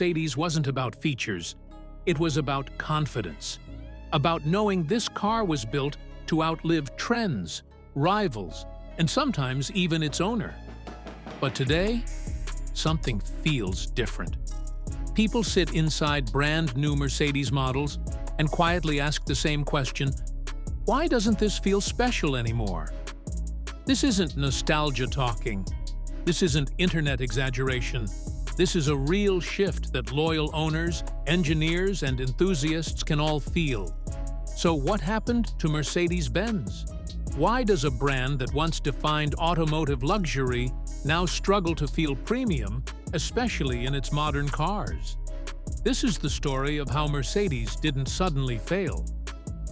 Mercedes wasn't about features. It was about confidence. About knowing this car was built to outlive trends, rivals, and sometimes even its owner. But today, something feels different. People sit inside brand new Mercedes models and quietly ask the same question: why doesn't this feel special anymore? This isn't nostalgia talking. This isn't internet exaggeration. This is a real shift that loyal owners, engineers, and enthusiasts can all feel. So what happened to Mercedes-Benz? Why does a brand that once defined automotive luxury now struggle to feel premium, especially in its modern cars? This is the story of how Mercedes didn't suddenly fail,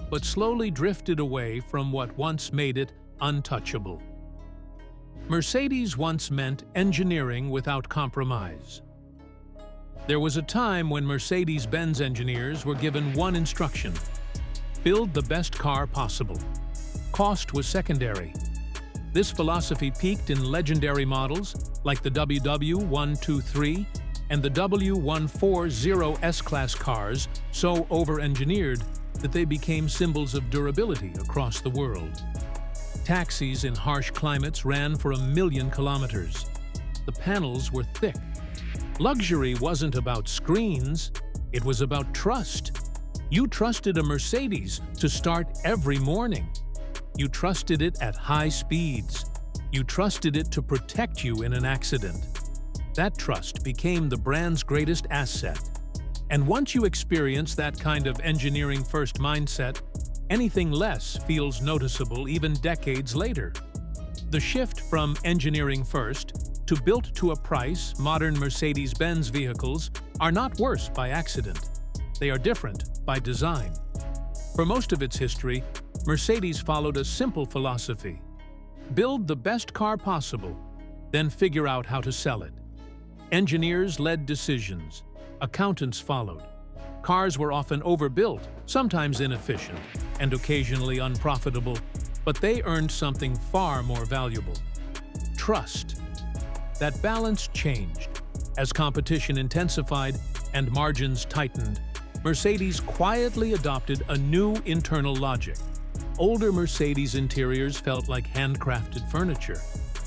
but slowly drifted away from what once made it untouchable. Mercedes once meant engineering without compromise. There was a time when Mercedes-Benz engineers were given one instruction: build the best car possible. Cost was secondary. This philosophy peaked in legendary models like the WW123 and the W140 S-Class cars, so over-engineered that they became symbols of durability across the world. Taxis in harsh climates ran for 1,000,000 kilometers. The panels were thick. Luxury wasn't about screens, it was about trust. You trusted a Mercedes to start every morning. You trusted it at high speeds. You trusted it to protect you in an accident. That trust became the brand's greatest asset. And once you experience that kind of engineering-first mindset, anything less feels noticeable even decades later. The shift from engineering first to built to a price modern Mercedes-Benz vehicles are not worse by accident. They are different by design. For most of its history, Mercedes followed a simple philosophy: build the best car possible, then figure out how to sell it. Engineers led decisions. Accountants followed. Cars were often overbuilt, sometimes inefficient, and occasionally unprofitable, but they earned something far more valuable: trust. That balance changed. As competition intensified and margins tightened, Mercedes quietly adopted a new internal logic. Older Mercedes interiors felt like handcrafted furniture: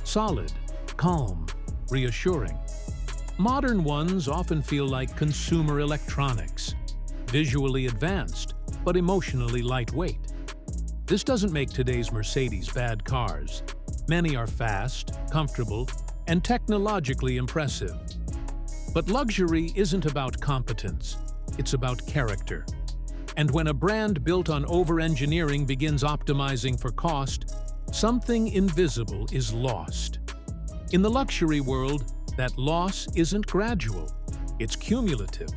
solid, calm, reassuring. Modern ones often feel like consumer electronics, visually advanced, but emotionally lightweight. This doesn't make today's Mercedes bad cars. Many are fast, comfortable, and technologically impressive. But luxury isn't about competence, it's about character. And when a brand built on over-engineering begins optimizing for cost, something invisible is lost. In the luxury world, that loss isn't gradual, it's cumulative.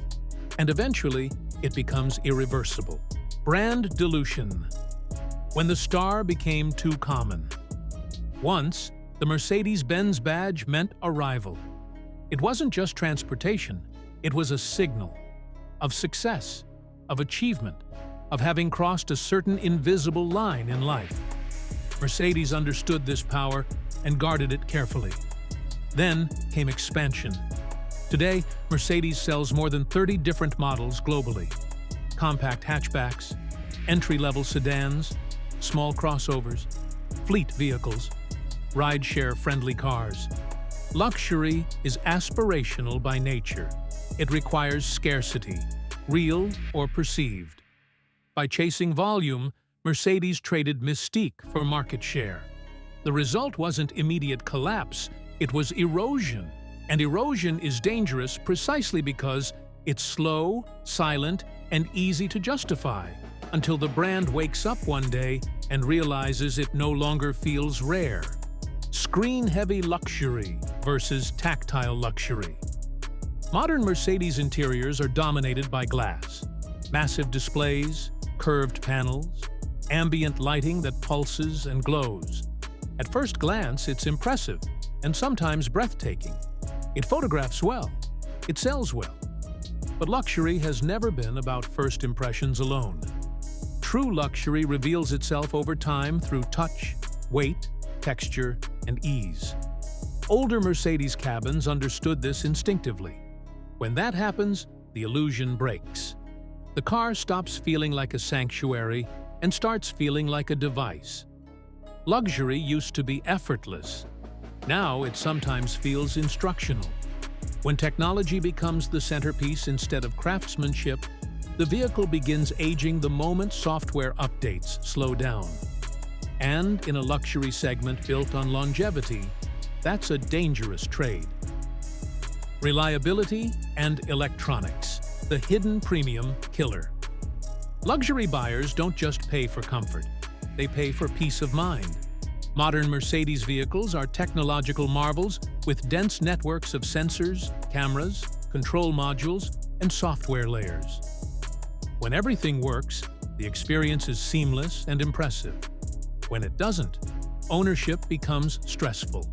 And eventually, it becomes irreversible. Brand dilution. When the star became too common. Once, the Mercedes-Benz badge meant arrival. It wasn't just transportation, it was a signal of success, of achievement, of having crossed a certain invisible line in life. Mercedes understood this power and guarded it carefully. Then came expansion. Today, Mercedes sells more than 30 different models globally. Compact hatchbacks, entry-level sedans, small crossovers, fleet vehicles, ride-share-friendly cars. Luxury is aspirational by nature. It requires scarcity, real or perceived. By chasing volume, Mercedes traded mystique for market share. The result wasn't immediate collapse, it was erosion. And erosion is dangerous precisely because it's slow, silent, and easy to justify, until the brand wakes up one day and realizes it no longer feels rare. Screen-heavy luxury versus tactile luxury. Modern Mercedes interiors are dominated by glass. Massive displays, curved panels, ambient lighting that pulses and glows. At first glance, it's impressive and sometimes breathtaking. It photographs well. It sells well. But luxury has never been about first impressions alone. True luxury reveals itself over time through touch, weight, texture, and ease. Older Mercedes cabins understood this instinctively. When that happens, the illusion breaks. The car stops feeling like a sanctuary and starts feeling like a device. Luxury used to be effortless. Now it sometimes feels instructional. When technology becomes the centerpiece instead of craftsmanship, the vehicle begins aging the moment software updates slow down. And in a luxury segment built on longevity, that's a dangerous trade. Reliability and electronics, the hidden premium killer. Luxury buyers don't just pay for comfort, they pay for peace of mind. Modern Mercedes vehicles are technological marvels with dense networks of sensors, cameras, control modules, and software layers. When everything works, the experience is seamless and impressive. When it doesn't, ownership becomes stressful.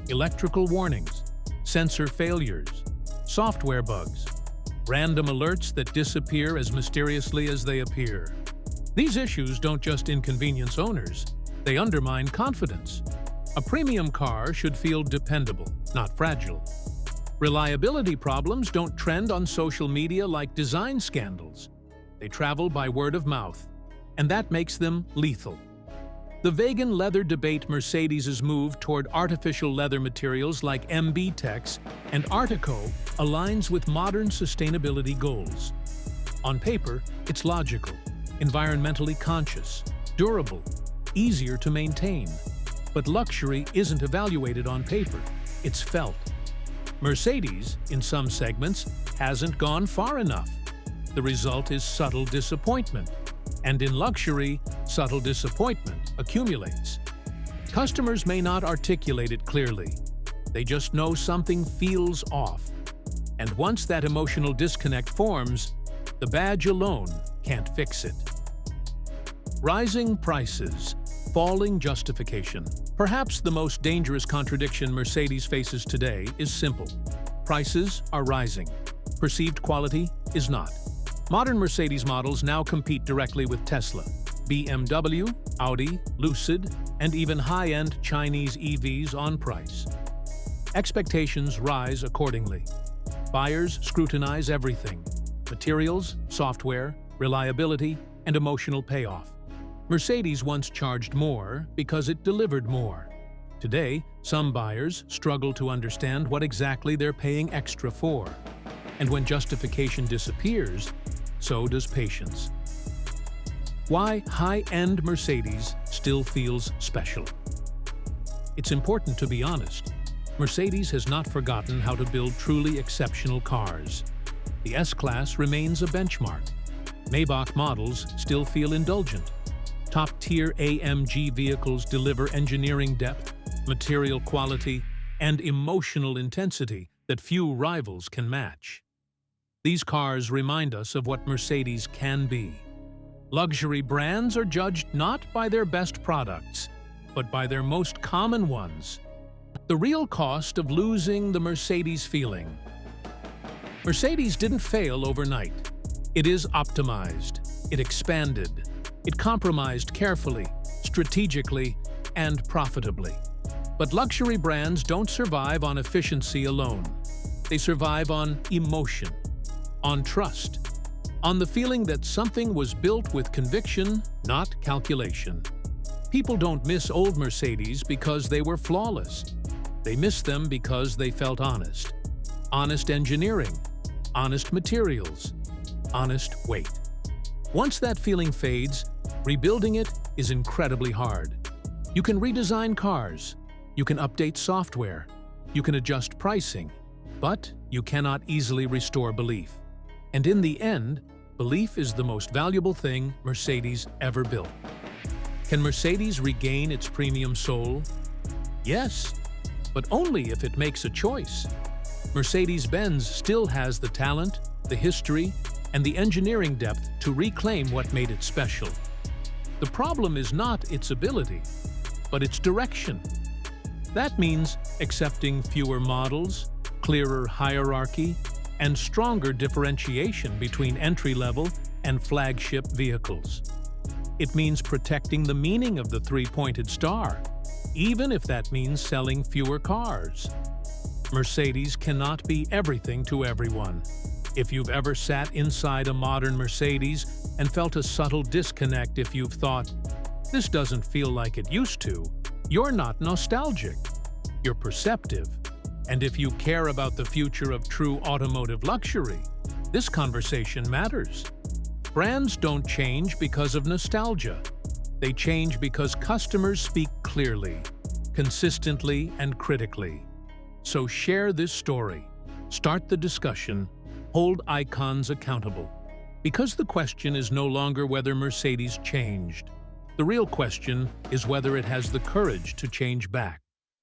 Electrical warnings, sensor failures, software bugs, random alerts that disappear as mysteriously as they appear. These issues don't just inconvenience owners, they undermine confidence. A premium car should feel dependable, not fragile. Reliability problems don't trend on social media like design scandals. They travel by word of mouth, and that makes them lethal. The vegan leather debate Mercedes' move toward artificial leather materials like MB-Tex and Artico aligns with modern sustainability goals. On paper, it's logical, environmentally conscious, durable, easier to maintain. But luxury isn't evaluated on paper, it's felt. Mercedes, in some segments, hasn't gone far enough. The result is subtle disappointment. And in luxury, subtle disappointment accumulates. Customers may not articulate it clearly. They just know something feels off. And once that emotional disconnect forms, the badge alone can't fix it. Rising prices, falling justification. Perhaps the most dangerous contradiction Mercedes faces today is simple. Prices are rising. Perceived quality is not. Modern Mercedes models now compete directly with Tesla, BMW, Audi, Lucid, and even high-end Chinese EVs on price. Expectations rise accordingly. Buyers scrutinize everything: materials, software, reliability, and emotional payoff. Mercedes once charged more because it delivered more. Today, some buyers struggle to understand what exactly they're paying extra for. And when justification disappears, so does patience. Why high-end Mercedes still feels special. It's important to be honest. Mercedes has not forgotten how to build truly exceptional cars. The S-Class remains a benchmark. Maybach models still feel indulgent. Top-tier AMG vehicles deliver engineering depth, material quality, and emotional intensity that few rivals can match. These cars remind us of what Mercedes can be. Luxury brands are judged not by their best products, but by their most common ones. The real cost of losing the Mercedes feeling. Mercedes didn't fail overnight. It is optimized. It expanded. It compromised carefully, strategically, and profitably. But luxury brands don't survive on efficiency alone. They survive on emotion, on trust, on the feeling that something was built with conviction, not calculation. People don't miss old Mercedes because they were flawless. They miss them because they felt honest. Honest engineering, honest materials, honest weight. Once that feeling fades, rebuilding it is incredibly hard. You can redesign cars, you can update software, you can adjust pricing, but you cannot easily restore belief. And in the end, belief is the most valuable thing Mercedes ever built. Can Mercedes regain its premium soul? Yes, but only if it makes a choice. Mercedes-Benz still has the talent, the history, and the engineering depth to reclaim what made it special. The problem is not its ability, but its direction. That means accepting fewer models, clearer hierarchy, and stronger differentiation between entry-level and flagship vehicles. It means protecting the meaning of the three-pointed star, even if that means selling fewer cars. Mercedes cannot be everything to everyone. If you've ever sat inside a modern Mercedes and felt a subtle disconnect, if you've thought, "This doesn't feel like it used to," you're not nostalgic. You're perceptive. And if you care about the future of true automotive luxury, this conversation matters. Brands don't change because of nostalgia. They change because customers speak clearly, consistently, and critically. So share this story, start the discussion, hold icons accountable. Because the question is no longer whether Mercedes changed. The real question is whether it has the courage to change back.